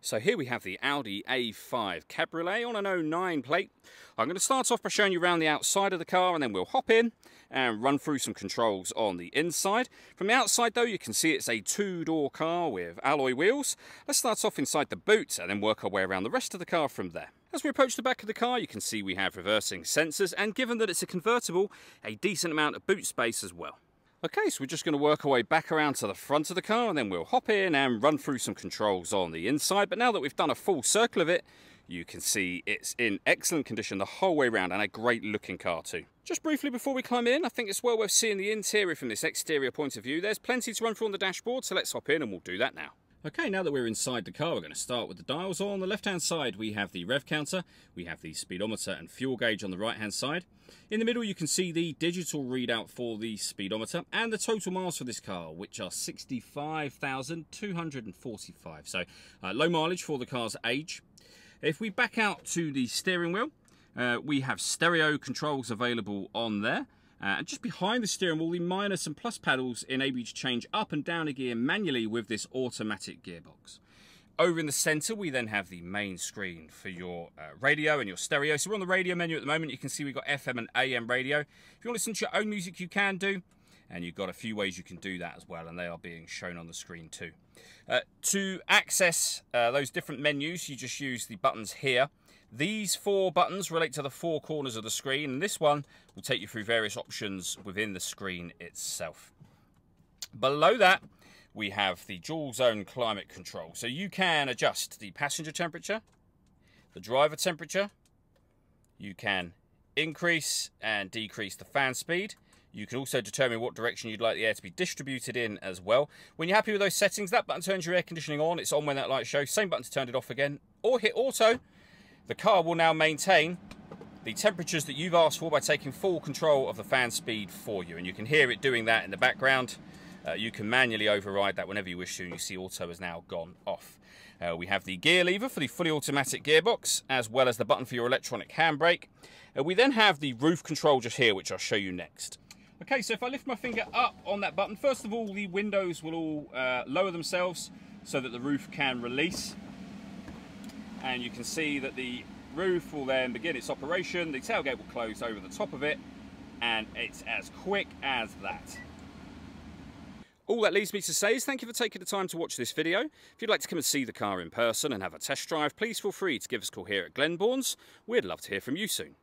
So here we have the Audi A5 Cabriolet on an 09 plate. I'm going to start off by showing you around the outside of the car, and then we'll hop in and run through some controls on the inside. From the outside though, you can see it's a two-door car with alloy wheels. Let's start off inside the boot and then work our way around the rest of the car from there. As we approach the back of the car, you can see we have reversing sensors, and given that it's a convertible, a decent amount of boot space as well. Okay, so we're just going to work our way back around to the front of the car, and then we'll hop in and run through some controls on the inside. But now that we've done a full circle of it, you can see it's in excellent condition the whole way around, and a great looking car too. Just briefly before we climb in, I think it's well worth seeing the interior from this exterior point of view. There's plenty to run through on the dashboard, so let's hop in and we'll do that now. Okay, now that we're inside the car, we're going to start with the dials. On the left-hand side, we have the rev counter, we have the speedometer and fuel gauge on the right-hand side. In the middle, you can see the digital readout for the speedometer and the total miles for this car, which are 65,245. So, low mileage for the car's age. If we back out to the steering wheel, we have stereo controls available on there. And just behind the steering wheel, the minus and plus paddles enable you to change up and down a gear manually with this automatic gearbox. Over in the centre, we then have the main screen for your radio and your stereo. So we're on the radio menu at the moment. You can see we've got FM and AM radio. If you want to listen to your own music, you can do. And you've got a few ways you can do that as well, and they are being shown on the screen too. To access those different menus, you just use the buttons here. These four buttons relate to the four corners of the screen, and this one will take you through various options within the screen itself. Below that, we have the dual zone climate control. So you can adjust the passenger temperature, the driver temperature, you can increase and decrease the fan speed. You can also determine what direction you'd like the air to be distributed in as well. When you're happy with those settings, that button turns your air conditioning on. It's on when that light shows. Same button to turn it off again. Or hit auto. The car will now maintain the temperatures that you've asked for by taking full control of the fan speed for you. And you can hear it doing that in the background. You can manually override that whenever you wish to, and you see auto has now gone off. We have the gear lever for the fully automatic gearbox, as well as the button for your electronic handbrake. We then have the roof control just here, which I'll show you next. Okay, so if I lift my finger up on that button, first of all, the windows will all lower themselves so that the roof can release. And you can see that the roof will then begin its operation. The tailgate will close over the top of it, and it's as quick as that. All that leaves me to say is thank you for taking the time to watch this video. If you'd like to come and see the car in person and have a test drive, please feel free to give us a call here at Glenbourne's. We'd love to hear from you soon.